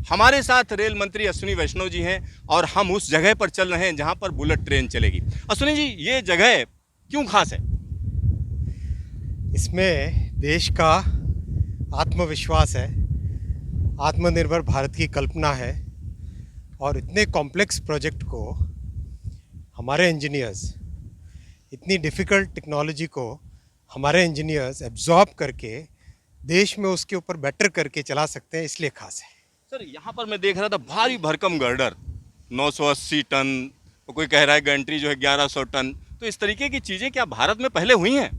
हमारे साथ रेल मंत्री अश्विनी वैष्णव जी हैं और हम उस जगह पर चल रहे हैं जहां पर बुलेट ट्रेन चलेगी। अश्विनी जी, ये जगह क्यों खास है? इसमें देश का आत्मविश्वास है, आत्मनिर्भर भारत की कल्पना है और इतने कॉम्प्लेक्स प्रोजेक्ट को हमारे इंजीनियर्स, इतनी डिफ़िकल्ट टेक्नोलॉजी को हमारे इंजीनियर्स एब्जॉर्ब करके देश में उसके ऊपर बेटर करके चला सकते हैं, इसलिए खास है। सर, यहाँ पर मैं देख रहा था भारी भरकम गर्डर 980 टन, तो कोई कह रहा है गंट्री जो है 1100 टन। तो इस तरीके की चीज़ें क्या भारत में पहले हुई हैं?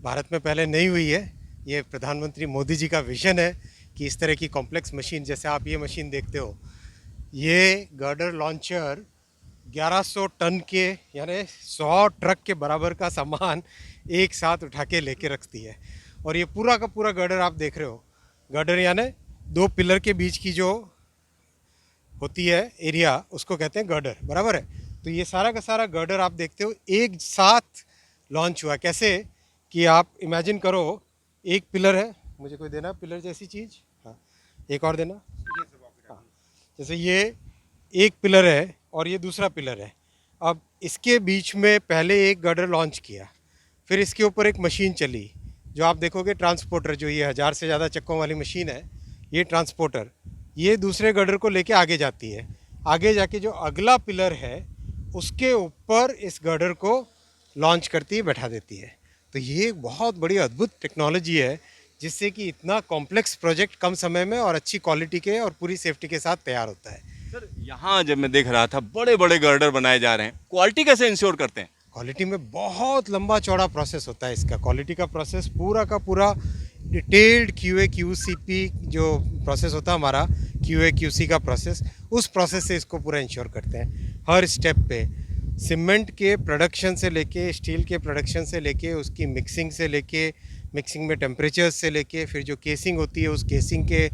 भारत में पहले नहीं हुई है। ये प्रधानमंत्री मोदी जी का विज़न है कि इस तरह की कॉम्प्लेक्स मशीन, जैसे आप ये मशीन देखते हो, ये गर्डर लॉन्चर 1100 टन के यानी 100 ट्रक के बराबर का सामान एक साथ उठा के लेके रखती है। और ये पूरा का पूरा गर्डर आप देख रहे हो, गर्डर यानी दो पिलर के बीच की जो होती है एरिया, उसको कहते हैं गर्डर, बराबर है। तो ये सारा का सारा गर्डर आप देखते हो एक साथ लॉन्च हुआ। कैसे कि आप इमेजिन करो, एक पिलर है, मुझे कोई देना पिलर जैसी चीज़, हाँ एक और देना, हाँ जैसे ये एक पिलर है और ये दूसरा पिलर है। अब इसके बीच में पहले एक गर्डर लॉन्च किया, फिर इसके ऊपर एक मशीन चली जो आप देखोगे ट्रांसपोर्टर, जो ये 1000 से ज़्यादा चक्कों वाली मशीन है, ये ट्रांसपोर्टर ये दूसरे गर्डर को लेके आगे जाती है। आगे जाके जो अगला पिलर है उसके ऊपर इस गर्डर को लॉन्च करती है, बैठा देती है। तो ये एक बहुत बड़ी अद्भुत टेक्नोलॉजी है जिससे कि इतना कॉम्प्लेक्स प्रोजेक्ट कम समय में और अच्छी क्वालिटी के और पूरी सेफ्टी के साथ तैयार होता है। सर, यहाँ जब मैं देख रहा था बड़े बड़े गर्डर बनाए जा रहे हैं, क्वालिटी कैसे इंश्योर करते हैं? क्वालिटी में बहुत लंबा चौड़ा प्रोसेस होता है इसका। क्वालिटी का प्रोसेस पूरा का पूरा डिटेल्ड QA QCP जो प्रोसेस होता है हमारा, QA QC का प्रोसेस, उस प्रोसेस से इसको पूरा इंश्योर करते हैं। हर स्टेप पे सीमेंट के प्रोडक्शन से लेके, स्टील के प्रोडक्शन से लेके, उसकी मिक्सिंग से लेके, मिक्सिंग में टेम्परेचर से लेके, फिर जो केसिंग होती है उस केसिंग के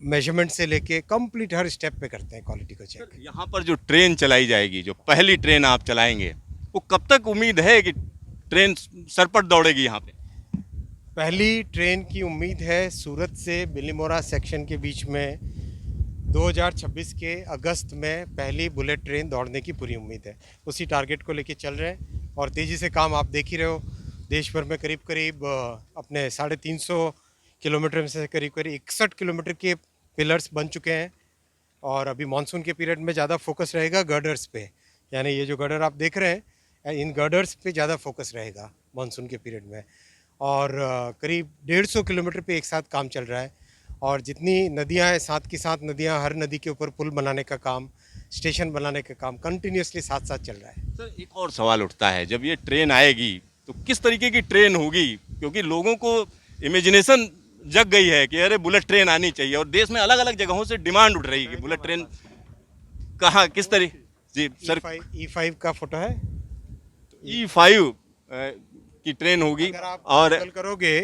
मेजरमेंट से लेके कंप्लीट हर स्टेप पे करते हैं क्वालिटी को चेक। सर, यहाँ पर जो ट्रेन चलाई जाएगी, जो पहली ट्रेन आप चलाएंगे, वो कब तक उम्मीद है कि ट्रेन सरपट दौड़ेगी यहाँ पे? पहली ट्रेन की उम्मीद है सूरत से बिलीमोरा सेक्शन के बीच में 2026 के अगस्त में पहली बुलेट ट्रेन दौड़ने की पूरी उम्मीद है। उसी टारगेट को लेके चल रहे हैं और तेज़ी से काम आप देख ही रहे हो। देश भर में करीब करीब अपने 350 किलोमीटर में से करीब करीब 61 किलोमीटर के पिलर्स बन चुके हैं। और अभी मानसून के पीरियड में ज़्यादा फोकस रहेगा गर्डर्स पे, यानी ये जो गर्डर आप देख रहे हैं इन गर्डर्स पे ज़्यादा फोकस रहेगा मानसून के पीरियड में। और करीब 150 किलोमीटर पे एक साथ काम चल रहा है। और जितनी नदियां हैं, साथ की साथ नदियां, हर नदी के ऊपर पुल बनाने का काम, स्टेशन बनाने का काम कंटिन्यूसली साथ साथ चल रहा है। सर, एक और सवाल उठता है, जब ये ट्रेन आएगी तो किस तरीके की ट्रेन होगी? क्योंकि लोगों को इमेजिनेशन जग गई है कि अरे बुलेट ट्रेन आनी चाहिए, और देश में अलग अलग जगहों से डिमांड उठ रही है कि बुलेट ट्रेन कहाँ, किस तरीके। जी सर, E5 का फोटो है, E5 की ट्रेन होगी। अगर आप और गूगल करोगे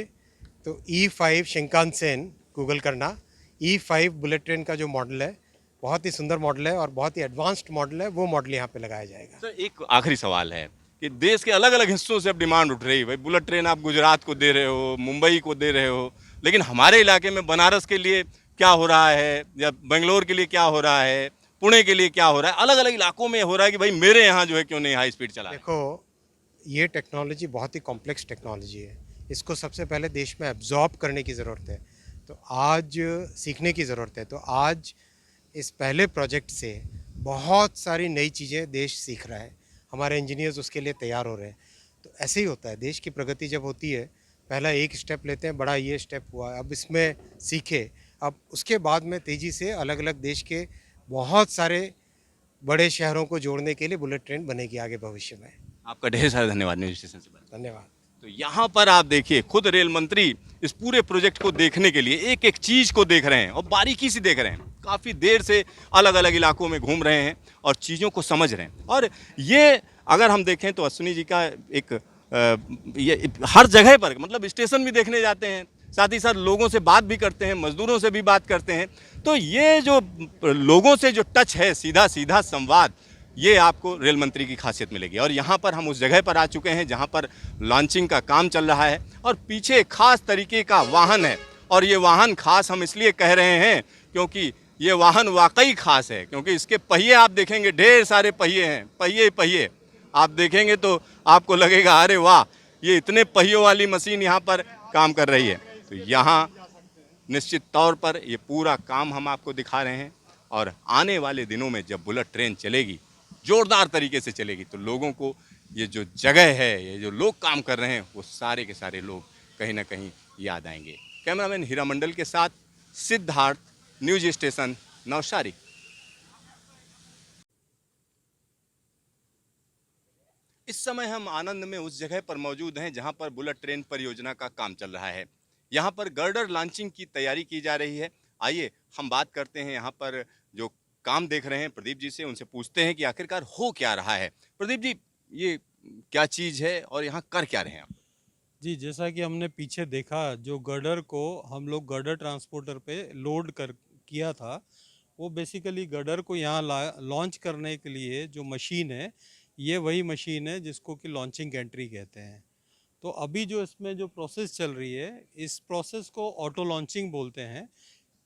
तो E5 शिंकानसेन गूगल करना, E5 बुलेट ट्रेन का जो मॉडल है बहुत ही सुंदर मॉडल है और बहुत ही एडवांस्ड मॉडल है, वो मॉडल यहाँ पे लगाया जाएगा। सर, एक आखिरी सवाल है कि देश के अलग अलग हिस्सों से अब डिमांड उठ रही है, भाई बुलेट ट्रेन आप गुजरात को दे रहे हो, मुंबई को दे रहे हो, लेकिन हमारे इलाके में बनारस के लिए क्या हो रहा है, या बेंगलोर के लिए क्या हो रहा है, पुणे के लिए क्या हो रहा है, अलग अलग इलाकों में हो रहा है कि भाई मेरे यहाँ जो है क्यों नहीं हाई स्पीड चला है? देखो, ये टेक्नोलॉजी बहुत ही कॉम्प्लेक्स टेक्नोलॉजी है। इसको सबसे पहले देश में एब्जॉर्ब करने की ज़रूरत है, तो आज सीखने की ज़रूरत है। तो आज इस पहले प्रोजेक्ट से बहुत सारी नई चीज़ें देश सीख रहा है, हमारे इंजीनियर्स उसके लिए तैयार हो रहे हैं। तो ऐसे ही होता है, देश की प्रगति जब होती है, पहला एक स्टेप लेते हैं, बड़ा ये स्टेप हुआ, अब इसमें सीखे, अब उसके बाद में तेज़ी से अलग अलग देश के बहुत सारे बड़े शहरों को जोड़ने के लिए बुलेट ट्रेन बनेगी आगे भविष्य में। आपका ढेर सारा धन्यवाद न्यूज स्टेशन से बात। धन्यवाद। तो यहाँ पर आप देखिए, खुद रेल मंत्री इस पूरे प्रोजेक्ट को देखने के लिए एक एक चीज़ को देख रहे हैं और बारीकी से देख रहे हैं। काफ़ी देर से अलग अलग इलाकों में घूम रहे हैं और चीज़ों को समझ रहे हैं। और ये अगर हम देखें तो अश्विनी जी का एक ये हर जगह पर, मतलब स्टेशन भी देखने जाते हैं, साथ ही साथ लोगों से बात भी करते हैं, मजदूरों से भी बात करते हैं। तो ये जो लोगों से जो टच है, सीधा सीधा संवाद, ये आपको रेल मंत्री की खासियत मिलेगी। और यहाँ पर हम उस जगह पर आ चुके हैं जहाँ पर लॉन्चिंग का काम चल रहा है और पीछे खास तरीके का वाहन है। और ये वाहन खास हम इसलिए कह रहे हैं क्योंकि ये वाहन वाकई खास है, क्योंकि इसके पहिए आप देखेंगे, ढेर सारे पहिए हैं, पहिए पहिए आप देखेंगे तो आपको लगेगा अरे वाह, ये इतने पहियों वाली मशीन यहाँ पर काम कर रही है। तो यहाँ निश्चित तौर पर ये पूरा काम हम आपको दिखा रहे हैं, और आने वाले दिनों में जब बुलेट ट्रेन चलेगी, जोरदार तरीके से चलेगी, तो लोगों को ये जो जगह है, ये जो लोग काम कर रहे हैं, वो सारे के सारे लोग कहीं ना कहीं याद आएंगे। कैमरामैन हीरा मंडल के साथ सिद्धार्थ, न्यूज स्टेशन नौशारी। इस समय हम आनंद में उस जगह पर मौजूद हैं जहां पर बुलेट ट्रेन परियोजना का काम चल रहा है। यहां पर गर्डर लॉन्चिंग की तैयारी की जा रही है। आइए हम बात करते हैं यहाँ पर जो काम देख रहे हैं प्रदीप जी से, उनसे पूछते हैं कि आखिरकार हो क्या रहा है। प्रदीप जी, ये क्या चीज़ है और यहाँ कर क्या रहे हैं आप? जी, जैसा कि हमने पीछे देखा, जो गर्डर को हम लोग गर्डर ट्रांसपोर्टर पे लोड कर किया था, वो बेसिकली गर्डर को यहाँ लॉन्च करने के लिए जो मशीन है, ये वही मशीन है जिसको कि लॉन्चिंग एंट्री कहते हैं। तो अभी जो इसमें जो प्रोसेस चल रही है, इस प्रोसेस को ऑटो लॉन्चिंग बोलते हैं।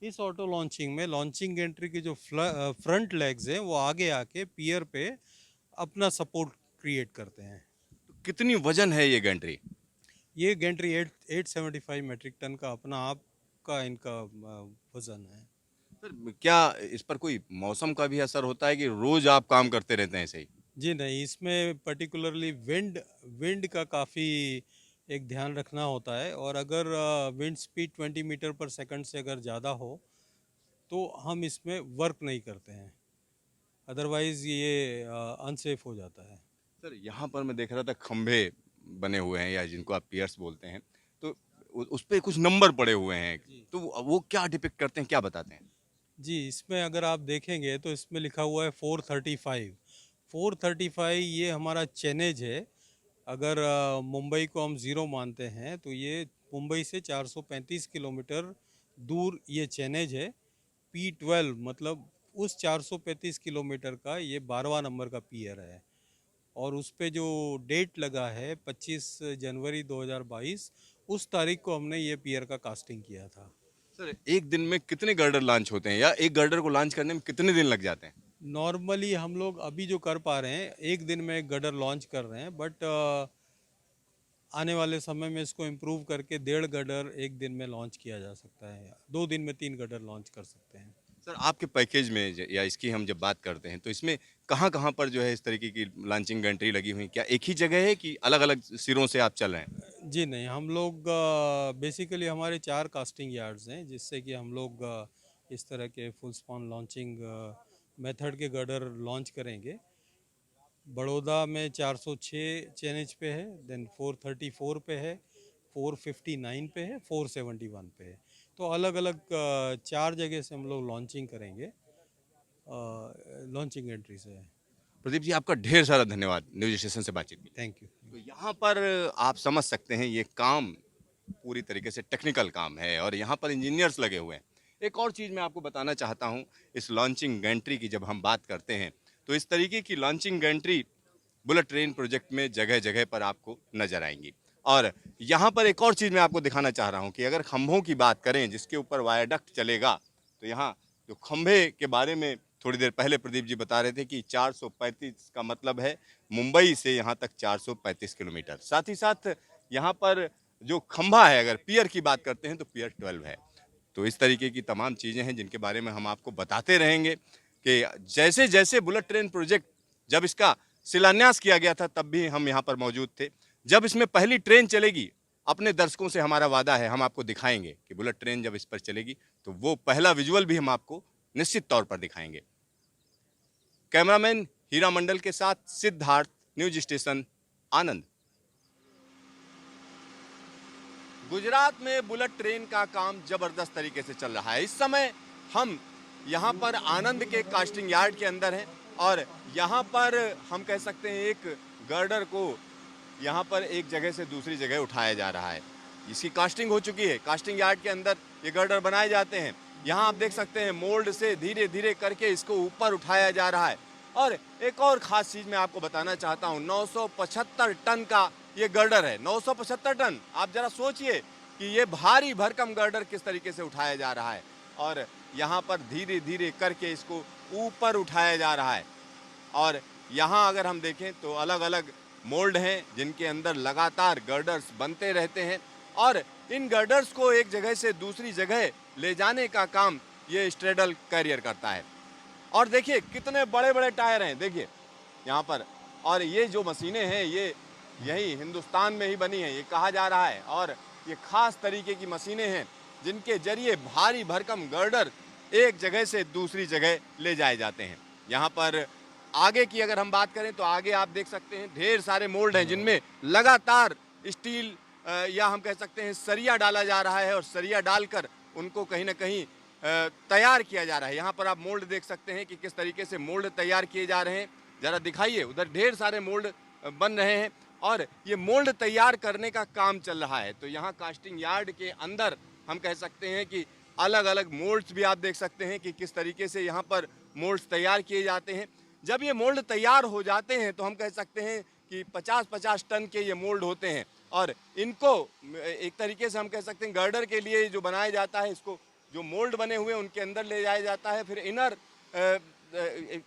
इस ऑटो लॉन्चिंग में लॉन्चिंग एंट्री के जो फ्रंट लेग्स हैं, वो आगे आके पियर पे अपना सपोर्ट क्रिएट करते हैं। तो कितनी वजन है ये गैंट्री? ये गेंट्री 875 मेट्रिक टन का अपना आप का इनका वजन है। सर, क्या इस पर कोई मौसम का भी असर होता है कि रोज आप काम करते रहते हैं ऐसे ही? जी नहीं, इसमें पर्टिकुलरली विंड का काफ़ी एक ध्यान रखना होता है, और अगर विंड स्पीड 20 मीटर पर सेकंड से अगर ज़्यादा हो तो हम इसमें वर्क नहीं करते हैं, अदरवाइज़ ये अनसेफ हो जाता है। सर, यहाँ पर मैं देख रहा था खंभे बने हुए हैं, या जिनको आप पियर्स बोलते हैं, तो उस पे कुछ नंबर पड़े हुए हैं, जी तो वो क्या डिपिक्ट करते हैं, क्या बताते हैं? जी, इसमें अगर आप देखेंगे तो इसमें लिखा हुआ है 435। 435 ये हमारा चेनेज है। अगर मुंबई को हम ज़ीरो मानते हैं तो ये मुंबई से 435 किलोमीटर दूर ये चेनेज है। P12 मतलब उस 435 किलोमीटर का ये 12वां नंबर का पियर है, और उस पे जो डेट लगा है 25 जनवरी 2022, उस तारीख को हमने ये पियर का कास्टिंग किया था। सर, एक दिन में कितने गर्डर लॉन्च होते हैं, या एक गर्डर को लॉन्च करने में कितने दिन लग जाते हैं? नॉर्मली हम लोग अभी जो कर पा रहे हैं, एक दिन में एक गडर लॉन्च कर रहे हैं, बट आने वाले समय में इसको इम्प्रूव करके 1.5 गडर एक दिन में लॉन्च किया जा सकता है, 2 दिन में 3 गडर लॉन्च कर सकते हैं। सर, आपके पैकेज में या इसकी हम जब बात करते हैं, तो इसमें कहाँ कहाँ पर जो है इस तरीके की लॉन्चिंग गैंट्री लगी हुई, क्या एक ही जगह है कि अलग अलग सिरों से आप चल रहे हैं? जी नहीं, हम लोग बेसिकली हमारे 4 कास्टिंग यार्ड्स हैं, जिससे कि हम लोग इस तरह के फुल स्पॉन लॉन्चिंग मेथड के गडर लॉन्च करेंगे। बड़ौदा में 406 चेनेज पे है, देन 434 पे है, 459 पे है, 471 पे है। तो अलग अलग 4 जगह से हम लोग लॉन्चिंग करेंगे, लॉन्चिंग एंट्री से। प्रदीप जी, आपका ढेर सारा धन्यवाद न्यूज स्टेशन से बातचीत की। Thank you. तो यहाँ पर आप समझ सकते हैं, ये काम पूरी तरीके से टेक्निकल काम है, और यहाँ पर इंजीनियर्स लगे हुए हैं। एक और चीज़ मैं आपको बताना चाहता हूँ, इस लॉन्चिंग गैंट्री की जब हम बात करते हैं, तो इस तरीके की launching gantry bullet train project में जगह जगह पर आपको नजर आएंगी। और यहाँ पर एक और चीज़ मैं आपको दिखाना चाह रहा हूँ कि अगर खंभों की बात करें जिसके ऊपर वायाडक्ट चलेगा, तो यहाँ जो खंभे के बारे में थोड़ी देर पहले प्रदीप जी बता रहे थे कि 435 का मतलब है मुंबई से यहाँ तक 435 किलोमीटर। साथ ही साथ यहाँ पर जो खंभा है, अगर पियर की बात करते हैं तो पियर 12 है। तो इस तरीके की तमाम चीज़ें हैं जिनके बारे में हम आपको बताते रहेंगे कि जैसे जैसे बुलेट ट्रेन प्रोजेक्ट, जब इसका शिलान्यास किया गया था तब भी हम यहाँ पर मौजूद थे। जब इसमें पहली ट्रेन चलेगी, अपने दर्शकों से हमारा वादा है, हम आपको दिखाएंगे कि बुलेट ट्रेन जब इस पर चलेगी तो वो पहला विजुअल भी हम आपको निश्चित तौर पर दिखाएंगे। कैमरामैन हीरा मंडल के साथ सिद्धार्थ, न्यूज स्टेशन आनंद। गुजरात में बुलेट ट्रेन का काम जबरदस्त तरीके से चल रहा है। इस समय हम यहाँ पर आनंद के कास्टिंग यार्ड के अंदर हैं, और यहाँ पर हम कह सकते हैं एक गर्डर को यहाँ पर एक जगह से दूसरी जगह उठाया जा रहा है। इसकी कास्टिंग हो चुकी है, कास्टिंग यार्ड के अंदर ये गर्डर बनाए जाते हैं। यहाँ आप देख सकते हैं मोल्ड से धीरे धीरे करके इसको ऊपर उठाया जा रहा है। और एक और ख़ास चीज़ मैं आपको बताना चाहता हूँ, 975 टन का ये गर्डर है। 975 टन, आप ज़रा सोचिए कि ये भारी भरकम गर्डर किस तरीके से उठाया जा रहा है। और यहाँ पर धीरे धीरे करके इसको ऊपर उठाया जा रहा है। और यहाँ अगर हम देखें तो अलग अलग मोल्ड हैं जिनके अंदर लगातार गर्डर्स बनते रहते हैं और इन गर्डर्स को एक जगह से दूसरी जगह ले जाने का काम ये स्ट्रेडल कैरियर करता है। और देखिए कितने बड़े बड़े टायर हैं, देखिए यहाँ पर। और ये जो मशीनें हैं ये यही हिंदुस्तान में ही बनी है ये कहा जा रहा है। और ये खास तरीके की मशीनें हैं जिनके जरिए भारी भरकम गर्डर एक जगह से दूसरी जगह ले जाए जाते हैं। यहाँ पर आगे की अगर हम बात करें तो आगे आप देख सकते हैं ढेर सारे मोल्ड हैं जिनमें लगातार स्टील या हम कह सकते हैं सरिया डाला जा रहा है और सरिया डालकर उनको कहीं ना कहीं तैयार किया जा रहा है। यहाँ पर आप मोल्ड देख सकते हैं कि किस तरीके से मोल्ड तैयार किए जा रहे हैं। ज़रा दिखाइए, उधर ढेर सारे मोल्ड बन रहे हैं और ये मोल्ड तैयार करने का काम चल रहा है। तो यहाँ कास्टिंग यार्ड के अंदर हम कह सकते हैं कि अलग अलग मोल्ड्स भी आप देख सकते हैं कि किस तरीके से यहाँ पर मोल्ड्स तैयार किए जाते हैं। जब ये मोल्ड तैयार हो जाते हैं तो हम कह सकते हैं कि 50-50 टन के ये मोल्ड होते हैं और इनको एक तरीके से हम कह सकते हैं गर्डर के लिए जो बनाया जाता है, इसको जो मोल्ड बने हुए हैं उनके अंदर ले जाया जाता है। फिर इनर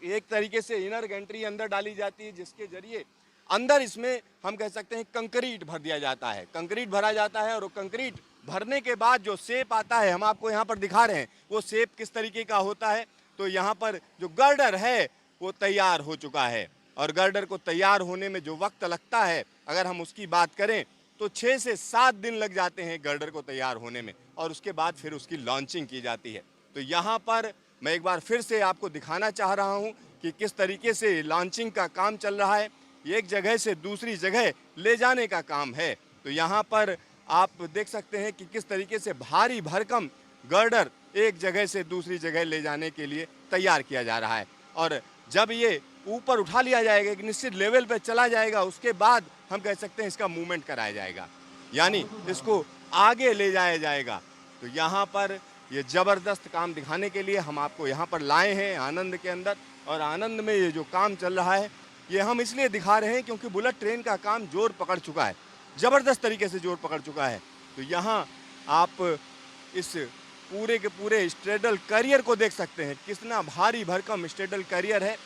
एक तरीके से इनर गैंट्री अंदर डाली जाती है जिसके जरिए अंदर इसमें हम कह सकते हैं कंक्रीट भर दिया जाता है। कंक्रीट भरा जाता है और वो कंक्रीट भरने के बाद जो शेप आता है हम आपको यहाँ पर दिखा रहे हैं वो शेप किस तरीके का होता है। तो यहाँ पर जो गर्डर है वो तैयार हो चुका है और गर्डर को तैयार होने में जो वक्त लगता है अगर हम उसकी बात करें तो 6 से 7 दिन लग जाते हैं गर्डर को तैयार होने में और उसके बाद फिर उसकी लॉन्चिंग की जाती है। तो यहाँ पर मैं एक बार फिर से आपको दिखाना चाह रहा हूँ कि किस तरीके से लॉन्चिंग का काम चल रहा है। एक जगह से दूसरी जगह ले जाने का काम है। तो यहाँ पर आप देख सकते हैं कि किस तरीके से भारी भरकम गर्डर एक जगह से दूसरी जगह ले जाने के लिए तैयार किया जा रहा है। और जब ये ऊपर उठा लिया जाएगा, एक निश्चित लेवल पे चला जाएगा, उसके बाद हम कह सकते हैं इसका मूवमेंट कराया जाएगा, यानी इसको आगे ले जाया जाएगा। तो यहाँ पर ये ज़बरदस्त काम दिखाने के लिए हम आपको यहाँ पर लाए हैं आनंद के अंदर। और आनंद में ये जो काम चल रहा है ये हम इसलिए दिखा रहे हैं क्योंकि बुलेट ट्रेन का काम जोर पकड़ चुका है, ज़बरदस्त तरीके से जोर पकड़ चुका है। तो यहाँ आप इस पूरे के पूरे स्ट्रेडल कैरियर को देख सकते हैं, कितना भारी भरकम स्ट्रेडल कैरियर है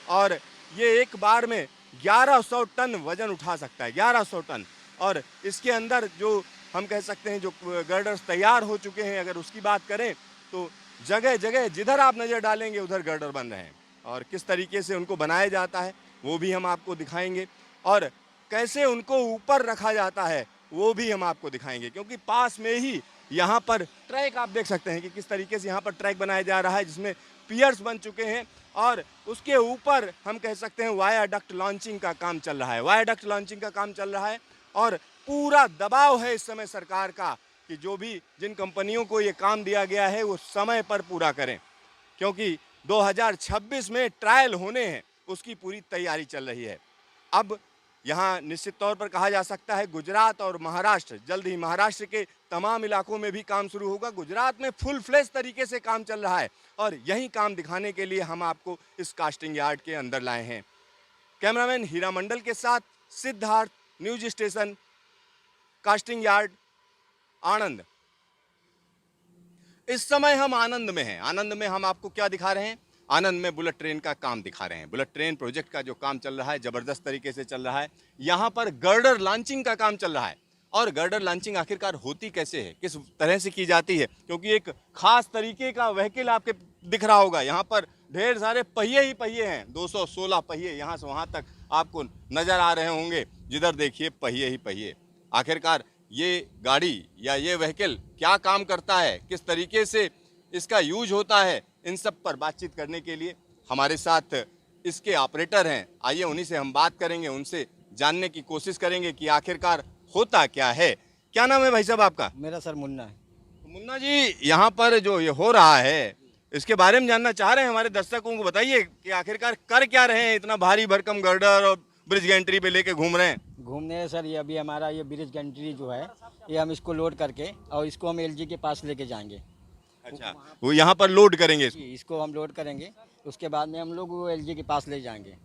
और ये एक बार में 1100 टन वजन उठा सकता है, 1100 टन। और इसके अंदर जो हम कह सकते हैं जो गर्डर्स तैयार हो चुके हैं अगर उसकी बात करें तो जगह जगह जिधर आप नज़र डालेंगे उधर गर्डर बन रहे हैं और किस tरीके से उनको बनाया जाता है वो भी हम आपको दिखाएंगे और कैसे उनको ऊपर रखा जाता है वो भी हम आपको दिखाएंगे, क्योंकि पास में ही यहाँ पर ट्रैक आप देख सकते हैं कि किस तरीके से यहाँ पर ट्रैक बनाया जा रहा है जिसमें पियर्स बन चुके हैं और उसके ऊपर हम कह सकते हैं वायाडक्ट लॉन्चिंग का काम चल रहा है, वायाडक्ट लॉन्चिंग का काम चल रहा है। और पूरा दबाव है इस समय सरकार का कि जो भी जिन कंपनियों को ये काम दिया गया है वो समय पर पूरा करें, क्योंकि 2026 में ट्रायल होने हैं, उसकी पूरी तैयारी चल रही है। अब यहाँ निश्चित तौर पर कहा जा सकता है गुजरात और महाराष्ट्र, जल्द ही महाराष्ट्र के तमाम इलाकों में भी काम शुरू होगा। गुजरात में फुल फ्लेश तरीके से काम चल रहा है और यही काम दिखाने के लिए हम आपको इस कास्टिंग यार्ड के अंदर लाए हैं। कैमरामैन हीरा मंडल के साथ Siddharth, news station, casting yard, Anand. इस समय हम आनंद में हैं। आनंद में हम आपको क्या दिखा रहे हैं? आनंद में बुलेट ट्रेन का काम दिखा रहे हैं। बुलेट ट्रेन प्रोजेक्ट का जो काम चल रहा है ज़बरदस्त तरीके से चल रहा है। यहाँ पर गर्डर लॉन्चिंग का काम चल रहा है और गर्डर लॉन्चिंग आखिरकार होती कैसे है, किस तरह से की जाती है, क्योंकि एक खास तरीके का व्हीकल आपके दिख रहा होगा। यहाँ पर ढेर सारे पहिए ही पहिए हैं, 216 पहिए यहाँ से वहाँ तक आपको नज़र आ रहे होंगे। जिधर देखिए पहिए ही पहिए। आखिरकार ये गाड़ी या ये व्हीकल क्या काम करता है, किस तरीके से इसका यूज होता है, इन सब पर बातचीत करने के लिए हमारे साथ इसके ऑपरेटर हैं। आइए उन्हीं से हम बात करेंगे, उनसे जानने की कोशिश करेंगे कि आखिरकार होता क्या है। क्या नाम है भाई साहब आपका? मेरा सर मुन्ना है। तो मुन्ना जी, यहाँ पर जो ये हो रहा है इसके बारे में जानना चाह रहे हैं, हमारे दर्शकों को बताइए कि आखिरकार कर क्या रहे हैं, इतना भारी भरकम गर्डर और ब्रिज गैंट्री पे लेके घूम रहे हैं। घूमने सर, ये अभी हमारा ये ब्रिज गैंट्री जो है ये हम इसको लोड करके और इसको हम एलजी के पास लेके जाएंगे। अच्छा, वो यहाँ पर लोड करेंगे इसको? इसको हम लोड करेंगे, उसके बाद में हम लोग वो एलजी के पास ले जाएंगे,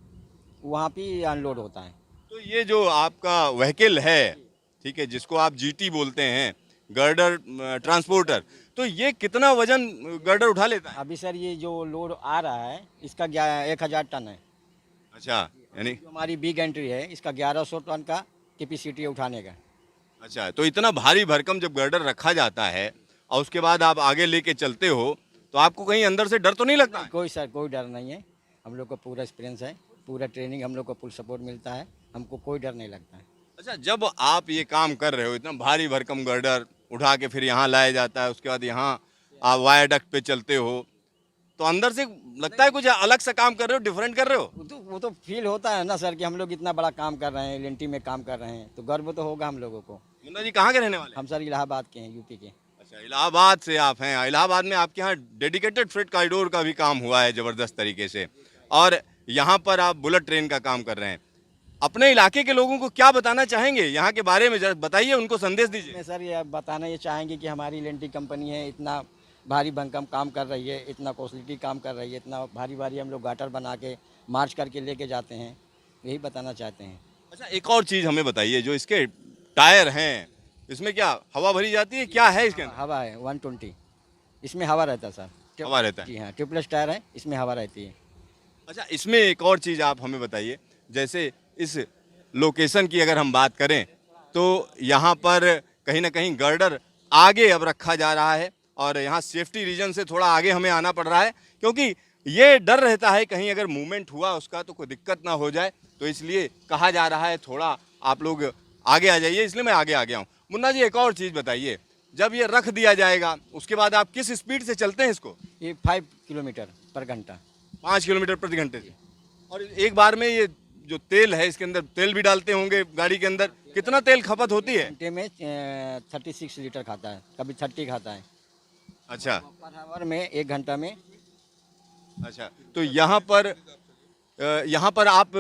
वहाँ पे अनलोड होता है। तो ये जो आपका व्हीकल है, ठीक है, जिसको आप जीटी बोलते हैं, गर्डर ट्रांसपोर्टर, तो ये कितना वजन गर्डर उठा लेता है? अभी सर ये जो लोड आ रहा है इसका 1000 टन है। अच्छा, यानी जो हमारी बिग एंट्री है इसका 1100 टन का कैपेसिटी है उठाने का। अच्छा, तो इतना भारी भरकम जब गर्डर रखा जाता है और उसके बाद आप आगे लेके चलते हो, तो आपको कहीं अंदर से डर तो नहीं लगता? कोई सर कोई डर नहीं है, हम लोग को पूरा एक्सपीरियंस है, पूरा ट्रेनिंग हम लोग को फुल सपोर्ट मिलता है, हमको कोई डर नहीं लगता है। अच्छा, जब आप ये काम कर रहे हो, इतना भारी भरकम गर्डर उठा के फिर यहाँ लाया जाता है, उसके बाद यहाँ आप वायाडक्ट पे चलते हो, तो अंदर से लगता है कुछ अलग सा काम कर रहे हो, डिफरेंट कर रहे हो? वो तो फील होता है ना सर कि हम लोग इतना बड़ा काम कर रहे हैं, एल में काम कर रहे हैं, तो गर्व तो होगा हम लोगों को। मुन्ना जी कहाँ के रहने वाले हैं? हम सर इलाहाबाद के हैं, यूपी के। अच्छा, इलाहाबाद से आप हैं। इलाहाबाद में आपके यहाँ डेडिकेटेड फ्रेट कॉरिडोर का भी काम हुआ है ज़बरदस्त तरीके से, और यहाँ पर आप बुलेट ट्रेन का काम कर रहे हैं। अपने इलाके के लोगों को क्या बताना चाहेंगे यहाँ के बारे में, जरा बताइए, उनको संदेश दीजिए। मैं सर ये बताना ये चाहेंगे कि हमारी एल कंपनी है, इतना भारी भरकम काम कर रही है, इतना कॉस्टली काम कर रही है, इतना भारी भारी हम लोग गाटर बना के मार्च करके लेके जाते हैं, यही बताना चाहते हैं। अच्छा, एक और चीज़ हमें बताइए, जो इसके टायर हैं, इसमें क्या हवा भरी जाती है, क्या है इसके अंदर? हवा है 120, इसमें हवा रहता है सर। हवा रहता है? जी हाँ, ट्यूबलेस टायर है, इसमें हवा रहती है। अच्छा, इसमें एक और चीज़ आप हमें बताइए, जैसे इस लोकेशन की अगर हम बात करें, तो यहाँ पर कहीं ना कहीं गर्डर आगे अब रखा जा रहा है, और यहाँ सेफ्टी रीजन से थोड़ा आगे हमें आना पड़ रहा है, क्योंकि ये डर रहता है कहीं अगर मूवमेंट हुआ उसका तो कोई दिक्कत ना हो जाए, तो इसलिए कहा जा रहा है थोड़ा आप लोग आगे आ जाइए, इसलिए मैं आगे आ गया हूँ। मुन्ना जी, एक और चीज़ बताइए, जब ये रख दिया जाएगा उसके बाद आप किस स्पीड से चलते हैं इसको? ये 5 किलोमीटर पर घंटा। 5 किलोमीटर प्रति घंटे से। और एक बार में ये जो तेल है, इसके अंदर तेल भी डालते होंगे गाड़ी के अंदर, कितना तेल खपत होती है? घंटे में 36 लीटर खाता है, कभी 30 खाता है। अच्छा पर आवर में 1 घंटा में। अच्छा, तो यहाँ पर आप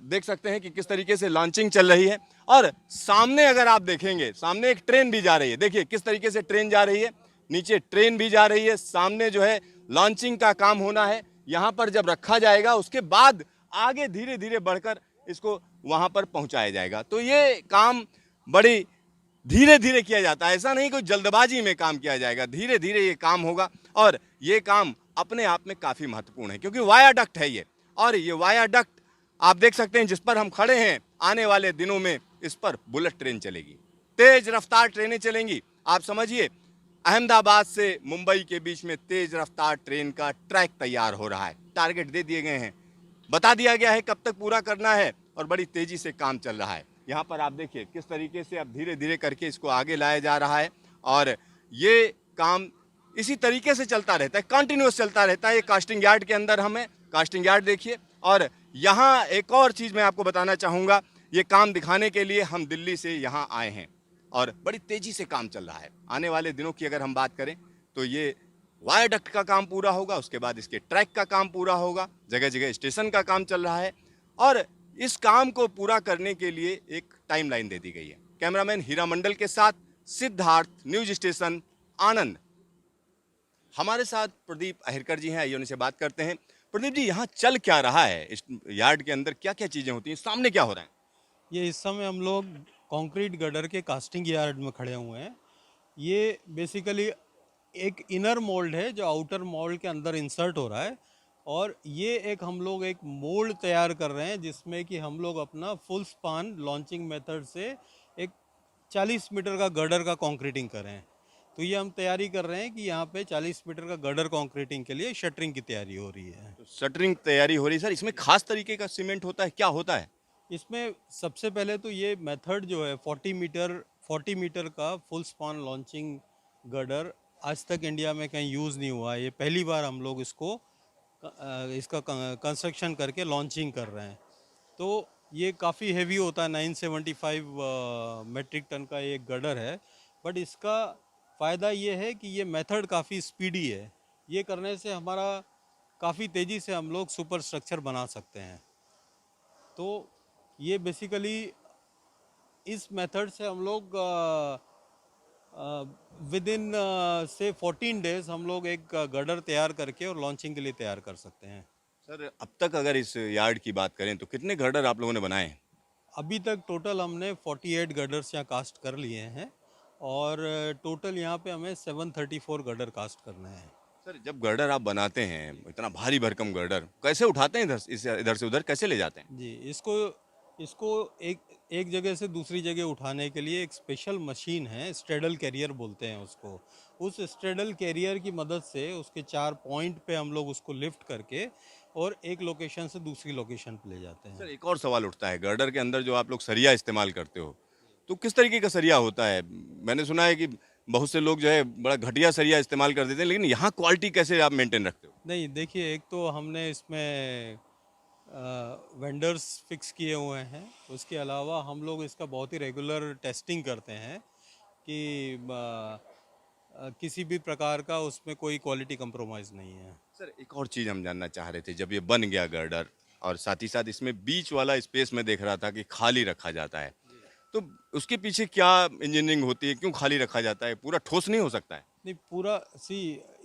देख सकते हैं कि किस तरीके से लॉन्चिंग चल रही है, और सामने अगर आप देखेंगे, सामने एक ट्रेन भी जा रही है। देखिए किस तरीके से ट्रेन जा रही है, नीचे ट्रेन भी जा रही है, सामने जो है लॉन्चिंग का काम होना है। यहाँ पर जब रखा जाएगा उसके बाद आगे धीरे धीरे बढ़कर इसको वहाँ पर पहुँचाया जाएगा। तो ये काम बड़ी धीरे धीरे किया जाता है, ऐसा नहीं कोई जल्दबाजी में काम किया जाएगा, धीरे धीरे ये काम होगा, और ये काम अपने आप में काफ़ी महत्वपूर्ण है, क्योंकि वायाडक्ट है ये, और ये वायाडक्ट आप देख सकते हैं जिस पर हम खड़े हैं, आने वाले दिनों में इस पर बुलेट ट्रेन चलेगी, तेज रफ्तार ट्रेनें चलेंगी। आप समझिए, अहमदाबाद से मुंबई के बीच में तेज रफ्तार ट्रेन का ट्रैक तैयार हो रहा है, टारगेट दे दिए गए हैं, बता दिया गया है कब तक पूरा करना है, और बड़ी तेजी से काम चल रहा है। यहाँ पर आप देखिए किस तरीके से अब धीरे धीरे करके इसको आगे लाया जा रहा है, और ये काम इसी तरीके से चलता रहता है, कंटिन्यूस चलता रहता है। ये कास्टिंग यार्ड के अंदर हम हैं, कास्टिंग यार्ड देखिए, और यहाँ एक और चीज़ मैं आपको बताना चाहूँगा, ये काम दिखाने के लिए हम दिल्ली से यहाँ आए हैं, और बड़ी तेज़ी से काम चल रहा है। आने वाले दिनों की अगर हम बात करें तो ये वायाडक्ट का काम पूरा होगा, उसके बाद इसके ट्रैक का काम पूरा होगा, जगह जगह स्टेशन का काम चल रहा है, और इस काम को पूरा करने के लिए एक टाइमलाइन दे दी गई है। कैमरामैन हीरा मंडल के साथ सिद्धार्थ, न्यूज स्टेशन आनंद। हमारे साथ प्रदीप अहिरकर जी हैं, आइए उनसे बात करते हैं। प्रदीप जी, यहाँ चल क्या रहा है, इस यार्ड के अंदर क्या क्या चीज़ें होती हैं, सामने क्या हो रहा है? ये इस समय हम लोग कंक्रीट गर्डर के कास्टिंग यार्ड में खड़े हुए हैं। ये बेसिकली एक इनर मोल्ड है जो आउटर मोल्ड के अंदर इंसर्ट हो रहा है, और ये हम लोग एक मोल्ड तैयार कर रहे हैं जिसमें कि हम लोग अपना फुल स्पान लॉन्चिंग मेथड से एक 40 मीटर का गर्डर का कंक्रीटिंग कर रहे हैं। तो ये हम तैयारी कर रहे हैं कि यहाँ पे 40 मीटर का गर्डर कंक्रीटिंग के लिए शटरिंग की तैयारी हो रही है। तो शटरिंग तैयारी हो रही है सर, इसमें खास तरीके का सीमेंट होता है, क्या होता है? इसमें सबसे पहले तो ये मेथड जो है 40 मीटर का फुल स्पान लॉन्चिंग गर्डर आज तक इंडिया में कहीं यूज़ नहीं हुआ है। ये पहली बार हम लोग इसका कंस्ट्रक्शन करके लॉन्चिंग कर रहे हैं। तो ये काफ़ी हेवी होता है, 975 मेट्रिक टन का एक गर्डर है, बट इसका फ़ायदा ये है कि ये मेथड काफ़ी स्पीडी है। ये करने से हमारा काफ़ी तेज़ी से हम लोग सुपर स्ट्रक्चर बना सकते हैं। तो ये बेसिकली इस मेथड से हम लोग विद इन से 14 डेज हम लोग एक गर्डर तैयार करके और लॉन्चिंग के लिए तैयार कर सकते हैं। सर, अब तक अगर इस यार्ड की बात करें तो कितने गर्डर आप लोगों ने बनाए हैं? अभी तक टोटल हमने 48 गर्डर्स यहाँ कास्ट कर लिए हैं, और टोटल यहाँ पे हमें 734 गर्डर कास्ट करने हैं। सर जब गर्डर आप बनाते हैं, इतना भारी भरकम गर्डर कैसे उठाते हैं इधर से उधर कैसे ले जाते हैं? जी, इसको इसको एक एक जगह से दूसरी जगह उठाने के लिए एक स्पेशल मशीन है, स्ट्रेडल कैरियर बोलते हैं उसको। उस स्ट्रेडल कैरियर की मदद से उसके 4 पॉइंट पे हम लोग उसको लिफ्ट करके और एक लोकेशन से दूसरी लोकेशन पे ले जाते सर हैं। एक और सवाल उठता है, गर्डर के अंदर जो आप लोग सरिया इस्तेमाल करते हो, तो किस तरीके का सरिया होता है? मैंने सुना है कि बहुत से लोग जो है बड़ा घटिया सरिया इस्तेमाल कर देते हैं, लेकिन यहाँ क्वालिटी कैसे आप मेंटेन रखते हो? नहीं, देखिए, एक तो हमने इसमें वेंडर्स फिक्स किए हुए हैं। उसके अलावा हम लोग इसका बहुत ही रेगुलर टेस्टिंग करते हैं कि किसी भी प्रकार का उसमें कोई क्वालिटी कंप्रोमाइज़ नहीं है। सर एक और चीज़ हम जानना चाह रहे थे, जब ये बन गया गर्डर और साथ ही साथ इसमें बीच वाला स्पेस में देख रहा था कि खाली रखा जाता है, तो उसके पीछे क्या इंजीनियरिंग होती है, क्यों खाली रखा जाता है? पूरा ठोस नहीं हो सकता है? नहीं, पूरा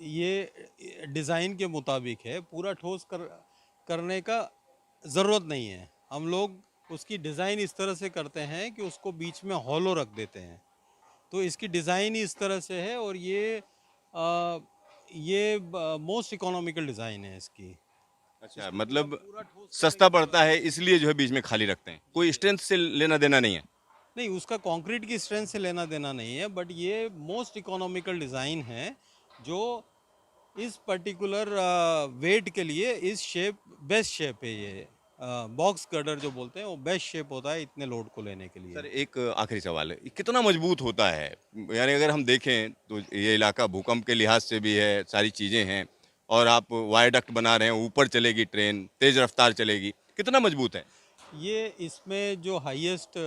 ये डिज़ाइन के मुताबिक है, पूरा ठोस करने का ज़रूरत नहीं है। हम लोग उसकी डिज़ाइन इस तरह से करते हैं कि उसको बीच में हॉलो रख देते हैं। तो इसकी डिज़ाइन ही इस तरह से है और ये मोस्ट इकोनॉमिकल डिज़ाइन है इसकी। अच्छा, मतलब सस्ता पड़ता है इसलिए जो है बीच में खाली रखते हैं, कोई स्ट्रेंथ से लेना देना नहीं है? नहीं, उसका कंक्रीट की स्ट्रेंथ से लेना देना नहीं है, बट ये मोस्ट इकोनॉमिकल डिज़ाइन है जो इस पर्टिकुलर वेट के लिए इस शेप बेस्ट शेप है। ये बॉक्स गर्डर जो बोलते हैं वो बेस्ट शेप होता है इतने लोड को लेने के सर लिए। एक आखिरी सवाल है, ये कितना मजबूत होता है? यानी अगर हम देखें तो ये इलाका भूकंप के लिहाज से भी है, सारी चीज़ें हैं, और आप वायडक्ट बना रहे हैं, ऊपर चलेगी ट्रेन, तेज़ रफ्तार चलेगी, कितना मजबूत है? ये इसमें जो हाईएस्ट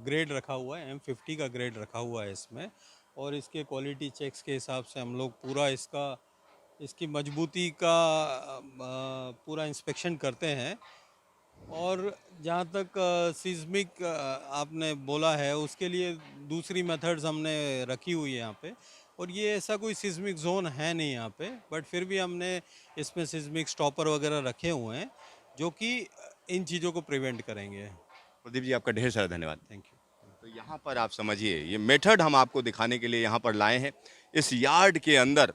ग्रेड रखा हुआ है M50 का ग्रेड रखा हुआ है इसमें, और इसके क्वालिटी चेक्स के हिसाब से हम लोग पूरा इसकी मजबूती का पूरा इंस्पेक्शन करते हैं। और जहाँ तक सिस्मिक आपने बोला है, उसके लिए दूसरी मेथड्स हमने रखी हुई है यहाँ पे, और ये ऐसा कोई सिस्मिक जोन है नहीं यहाँ पे, बट फिर भी हमने इसमें सिस्मिक स्टॉपर वगैरह रखे हुए हैं जो कि इन चीज़ों को प्रिवेंट करेंगे। प्रदीप जी आपका ढेर सारा धन्यवाद। Thank you. तो यहाँ पर आप समझिए, ये मेथड हम आपको दिखाने के लिए यहाँ पर लाए हैं। इस यार्ड के अंदर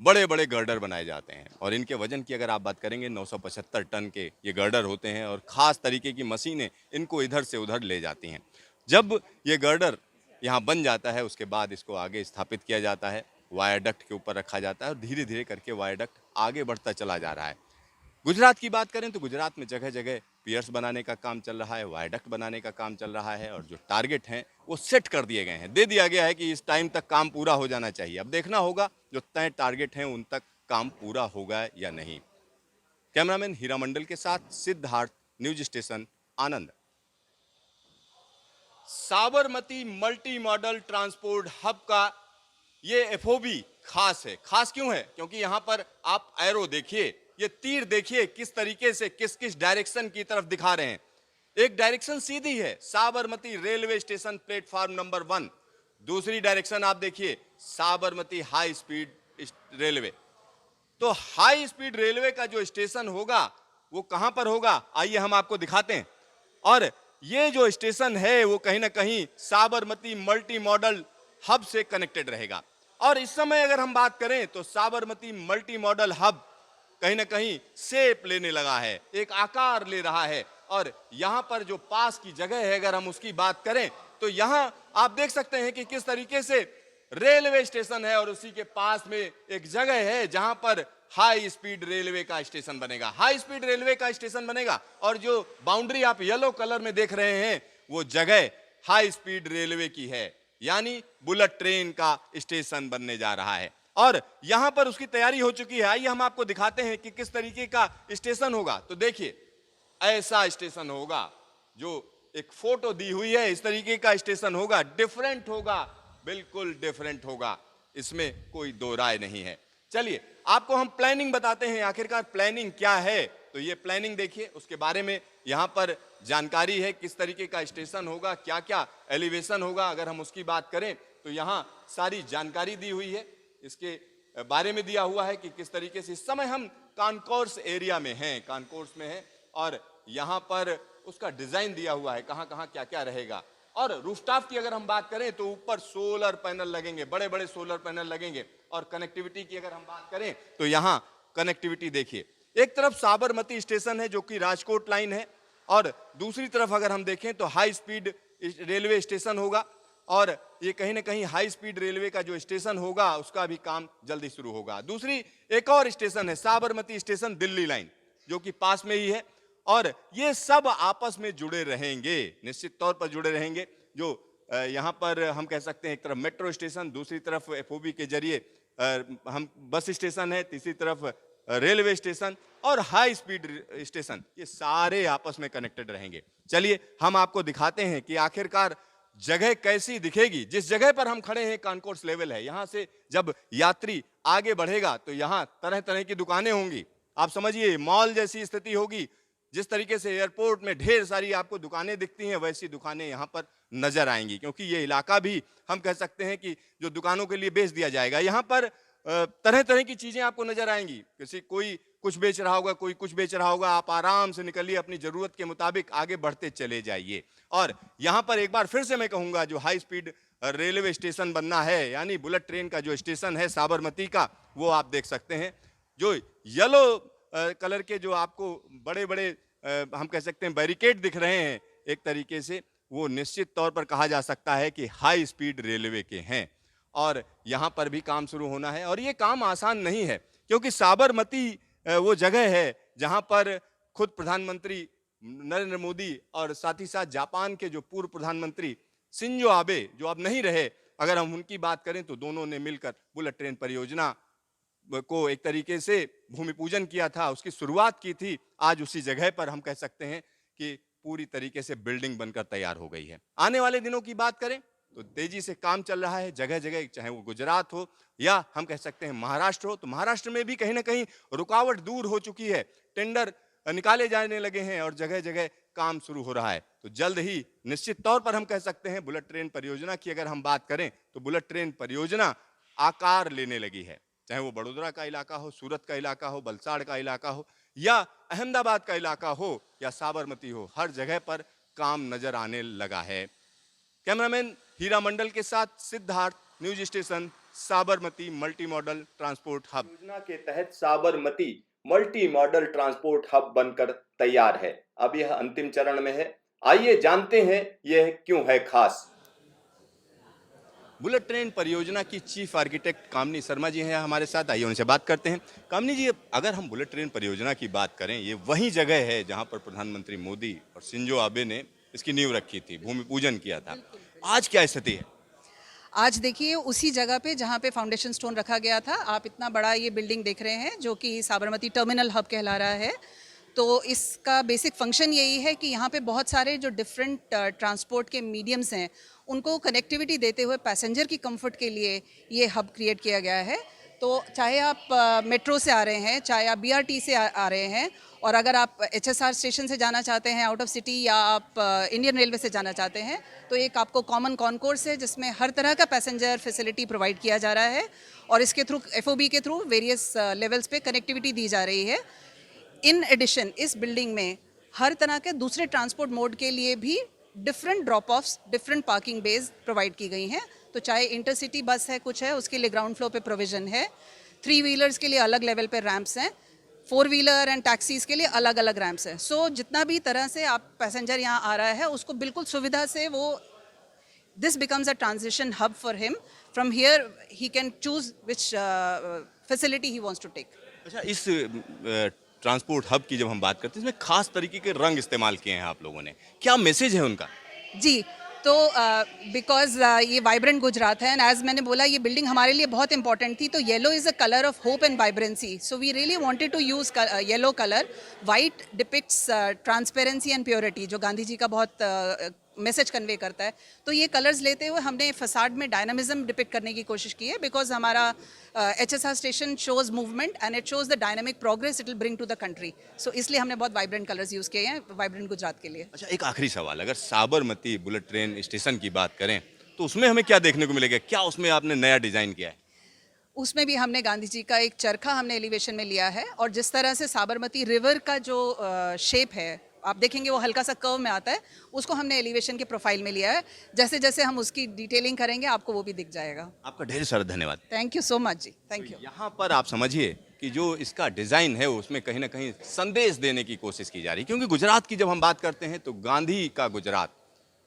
बड़े बड़े गर्डर बनाए जाते हैं और इनके वजन की अगर आप बात करेंगे 975 टन के ये गर्डर होते हैं और ख़ास तरीके की मशीनें इनको इधर से उधर ले जाती हैं। जब ये गर्डर यहाँ बन जाता है उसके बाद इसको आगे स्थापित किया जाता है, वायाडक्ट के ऊपर रखा जाता है और धीरे धीरे करके वायाडक्ट आगे बढ़ता चला जा रहा है। गुजरात की बात करें तो गुजरात में जगह जगह पियर्स बनाने का काम चल रहा है, वायडक्ट बनाने का काम चल रहा है और जो टारगेट हैं वो सेट कर दिए गए हैं, दे दिया गया है कि इस टाइम तक काम पूरा हो जाना चाहिए। अब देखना होगा जो तय टारगेट हैं उन तक काम पूरा होगा या नहीं। कैमरामैन हीरा मंडल के साथ Siddharth, news station Anand. Sabarmati multi modal transport hub का ये एफओबी खास है। खास क्यों है? क्योंकि यहाँ पर आप एरो देखिए, ये तीर देखिए किस तरीके से किस किस डायरेक्शन की तरफ दिखा रहे हैं। एक डायरेक्शन सीधी है, Sabarmati railway station platform number 1। दूसरी डायरेक्शन आप देखिए, साबरमती हाई स्पीड रेलवे। तो हाई स्पीड रेलवे का जो स्टेशन होगा वो कहां पर होगा, आइए हम आपको दिखाते हैं। और ये जो स्टेशन है वो कहीं ना कहीं साबरमती मल्टी मॉडल हब से कनेक्टेड रहेगा। और इस समय अगर हम बात करें तो साबरमती मल्टी मॉडल हब कहीं ना कहीं शेप लेने लगा है, एक आकार ले रहा है। और यहाँ पर जो पास की जगह है अगर हम उसकी बात करें तो यहाँ आप देख सकते हैं कि किस तरीके से रेलवे स्टेशन है और उसी के पास में एक जगह है जहां पर हाई स्पीड रेलवे का स्टेशन बनेगा। हाई स्पीड रेलवे का स्टेशन बनेगा और जो बाउंड्री आप येलो कलर में देख रहे हैं वो जगह हाई स्पीड रेलवे की है, यानी बुलेट ट्रेन का स्टेशन बनने जा रहा है। और यहां पर उसकी तैयारी हो चुकी है। आइए हम आपको दिखाते हैं कि किस तरीके का स्टेशन होगा। तो देखिए, ऐसा स्टेशन होगा, जो एक फोटो दी हुई है इस तरीके का स्टेशन होगा। डिफरेंट होगा, बिल्कुल डिफरेंट होगा, इसमें कोई दो राय नहीं है। चलिए आपको हम प्लानिंग बताते हैं, आखिरकार प्लानिंग क्या है। तो ये प्लानिंग देखिए, उसके बारे में यहाँ पर जानकारी है, किस तरीके का स्टेशन होगा, क्या क्या एलिवेशन होगा। अगर हम उसकी बात करें तो यहाँ सारी जानकारी दी हुई है, इसके बारे में दिया हुआ है कि किस तरीके से। इस समय हम कॉन्कोर्स एरिया में हैं, कॉन्कोर्स में हैं और यहाँ पर उसका डिजाइन दिया हुआ है, कहाँ कहाँ क्या क्या रहेगा। और रूफटॉप की अगर हम बात करें तो ऊपर सोलर पैनल लगेंगे, बड़े बड़े सोलर पैनल लगेंगे। और कनेक्टिविटी की अगर हम बात करें तो यहाँ कनेक्टिविटी देखिए, एक तरफ साबरमती स्टेशन है जो कि राजकोट लाइन है, और दूसरी तरफ अगर हम देखें तो हाई स्पीड रेलवे स्टेशन होगा। और ये कहीं ना कहीं हाई स्पीड रेलवे का जो स्टेशन होगा उसका भी काम जल्दी शुरू होगा। दूसरी एक और स्टेशन है साबरमती स्टेशन दिल्ली लाइन, जो कि पास में ही है। और ये सब आपस में जुड़े रहेंगे, निश्चित तौर पर जुड़े रहेंगे। जो यहाँ पर हम कह सकते हैं एक तरफ मेट्रो स्टेशन, दूसरी तरफ एफओबी के जरिए हम बस स्टेशन है, तीसरी तरफ रेलवे स्टेशन और हाई स्पीड स्टेशन, ये सारे आपस में कनेक्टेड रहेंगे। चलिए हम आपको दिखाते हैं कि आखिरकार जगह कैसी दिखेगी। जिस जगह पर हम खड़े हैं कॉन्कोर्स लेवल है, यहां से जब यात्री आगे बढ़ेगा तो यहां तरह तरह की दुकानें होंगी। आप समझिए मॉल जैसी स्थिति होगी। जिस तरीके से एयरपोर्ट में ढेर सारी आपको दुकानें दिखती हैं, वैसी दुकानें यहाँ पर नजर आएंगी, क्योंकि ये इलाका भी हम कह सकते हैं कि जो दुकानों के लिए बेच दिया जाएगा। यहाँ पर तरह तरह की चीजें आपको नजर आएंगी। किसी कोई कुछ बेच रहा होगा, कोई कुछ बेच रहा होगा। आप आराम से निकलिए, अपनी जरूरत के मुताबिक आगे बढ़ते चले जाइए। और यहाँ पर एक बार फिर से मैं कहूँगा, जो हाई स्पीड रेलवे स्टेशन बनना है, यानी बुलेट ट्रेन का जो स्टेशन है साबरमती का, वो आप देख सकते हैं। जो येलो कलर के जो आपको बड़े बड़े हम कह सकते हैं बैरिकेड दिख रहे हैं, एक तरीके से वो निश्चित तौर पर कहा जा सकता है कि हाई स्पीड रेलवे के हैं। और यहाँ पर भी काम शुरू होना है, और ये काम आसान नहीं है, क्योंकि साबरमती वो जगह है जहाँ पर खुद प्रधानमंत्री नरेंद्र मोदी और साथ ही साथ जापान के जो पूर्व प्रधानमंत्री शिंजो आबे, जो अब नहीं रहे, अगर हम उनकी बात करें तो दोनों ने मिलकर बुलेट ट्रेन परियोजना को एक तरीके से भूमि पूजन किया था, उसकी शुरुआत की थी। आज उसी जगह पर हम कह सकते हैं कि पूरी तरीके से बिल्डिंग बनकर तैयार हो गई है। आने वाले दिनों की बात करें तो तेजी से काम चल रहा है जगह जगह, चाहे वो गुजरात हो या हम कह सकते हैं महाराष्ट्र हो। तो महाराष्ट्र में भी कहीं ना कहीं रुकावट दूर हो चुकी है, टेंडर निकाले जाने लगे हैं और जगह जगह काम शुरू हो रहा है। तो जल्द ही निश्चित तौर पर हम कह सकते हैं बुलेट ट्रेन परियोजना की अगर हम बात करें तो बुलेट ट्रेन परियोजना आकार लेने लगी है। चाहे वो बड़ोदरा का इलाका हो, सूरत का इलाका हो, वलसाड़ का इलाका हो, या अहमदाबाद का इलाका हो, या साबरमती हो, हर जगह पर काम नजर आने लगा है। कैमरामैन हीरा मंडल के साथ Siddharth, news station Sabarmati multi modal transport hub. योजना के तहत Sabarmati multi modal transport hub बनकर तैयार है। अब यह अंतिम चरण में है। आइए जानते हैं यह क्यों है खास। बुलेट ट्रेन परियोजना की चीफ आर्किटेक्ट कामनी शर्मा जी हैं हमारे साथ, आइए उनसे बात करते हैं। कामनी जी, अगर हम बुलेट ट्रेन परियोजना की बात करें, ये वही जगह है जहां पर प्रधानमंत्री मोदी और शिंजो आबे ने इसकी नींव रखी थी, भूमि पूजन किया था। आज क्या स्थिति है? आज देखिए उसी जगह पे जहाँ पे फाउंडेशन स्टोन रखा गया था, आप इतना बड़ा ये बिल्डिंग देख रहे हैं जो कि साबरमती टर्मिनल हब कहला रहा है। तो इसका बेसिक फंक्शन यही है कि यहाँ पे बहुत सारे जो डिफरेंट ट्रांसपोर्ट के मीडियम्स हैं उनको कनेक्टिविटी देते हुए पैसेंजर की कंफर्ट के लिए ये हब क्रिएट किया गया है। तो चाहे आप मेट्रो से आ रहे हैं, चाहे आप बीआरटी से आ रहे हैं, और अगर आप एचएसआर स्टेशन से जाना चाहते हैं आउट ऑफ सिटी, या आप इंडियन रेलवे से जाना चाहते हैं, तो एक आपको कॉमन कॉन्कोर्स है जिसमें हर तरह का पैसेंजर फैसिलिटी प्रोवाइड किया जा रहा है, और इसके थ्रू एफओबी के थ्रू वेरियस लेवल्स पे कनेक्टिविटी दी जा रही है। इन एडिशन इस बिल्डिंग में हर तरह के दूसरे ट्रांसपोर्ट मोड के लिए भी different drop offs, different parking bays provide की गई हैं। तो चाहे इंटरसिटी बस है, कुछ है, उसके लिए ग्राउंड फ्लोर पे प्रोविज़न है। 3 व्हीलर्स के लिए अलग लेवल पे रैंप्स हैं, 4 व्हीलर एंड टैक्सीज़ के लिए अलग अलग रैंप्स हैं। सो जितना भी तरह से आप पैसेंजर यहाँ आ रहा है उसको बिल्कुल सुविधा से वो this becomes a transition hub for him. From here he can choose which facility he wants to take. अच्छा, इस ट्रांसपोर्ट हब की जब हम बात करते हैं, इसमें खास तरीके के रंग इस्तेमाल किए हैं आप लोगों ने, क्या मैसेज है उनका? जी, तो बिकॉज ये वाइब्रेंट गुजरात है, एंड एज मैंने बोला ये बिल्डिंग हमारे लिए बहुत इंपॉर्टेंट थी। तो yellow is a colour of hope and vibrancy, so we really wanted to use yellow colour. White depicts transparency and purity, जो गांधी जी का बहुत मैसेज कन्वे करता है। तो ये कलर्स लेते हुए हमने फसाड में डायनामिज्म डिपिक्ट करने की कोशिश की है, बिकॉज हमारा HSR station shows movement and it shows the dynamic progress it will bring to the country. So इसलिए हमने बहुत वाइब्रेंट कलर्स यूज़ किए हैं वाइब्रेंट गुजरात के लिए। अच्छा, एक आखिरी सवाल, अगर साबरमती बुलेट ट्रेन स्टेशन की बात करें तो उसमें हमें क्या देखने को मिलेगा? क्या उसमें आपने नया डिजाइन किया है? उसमें भी हमने गांधी जी का एक चरखा हमने एलिवेशन में लिया है, और जिस तरह से साबरमती रिवर का जो शेप है, आप देखेंगे वो हल्का सा कर्व में आता है, उसको हमने एलिवेशन के प्रोफाइल में लिया है। जैसे जैसे हम उसकी डिटेलिंग करेंगे आपको वो भी दिख जाएगा। आपका ढेर सारा धन्यवाद। थैंक यू सो मच जी, थैंक यू। यहाँ पर आप समझिए कि जो इसका डिज़ाइन है उसमें कहीं ना कहीं संदेश देने की कोशिश की जा रही है, क्योंकि गुजरात की जब हम बात करते हैं तो गांधी का गुजरात,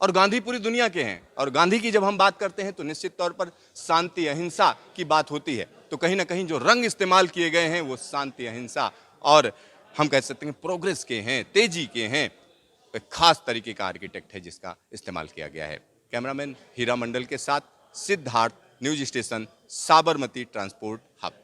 और गांधी पूरी दुनिया के हैं, और गांधी की जब हम बात करते हैं तो निश्चित तौर पर शांति अहिंसा की बात होती है। तो कहीं ना कहीं जो रंग इस्तेमाल किए गए हैं वो शांति अहिंसा और हम कह सकते हैं प्रोग्रेस के हैं, तेजी के हैं। एक खास तरीके का आर्किटेक्ट है जिसका इस्तेमाल किया गया है। कैमरामैन हीरा मंडल के साथ Siddharth, news station Sabarmati transport hub.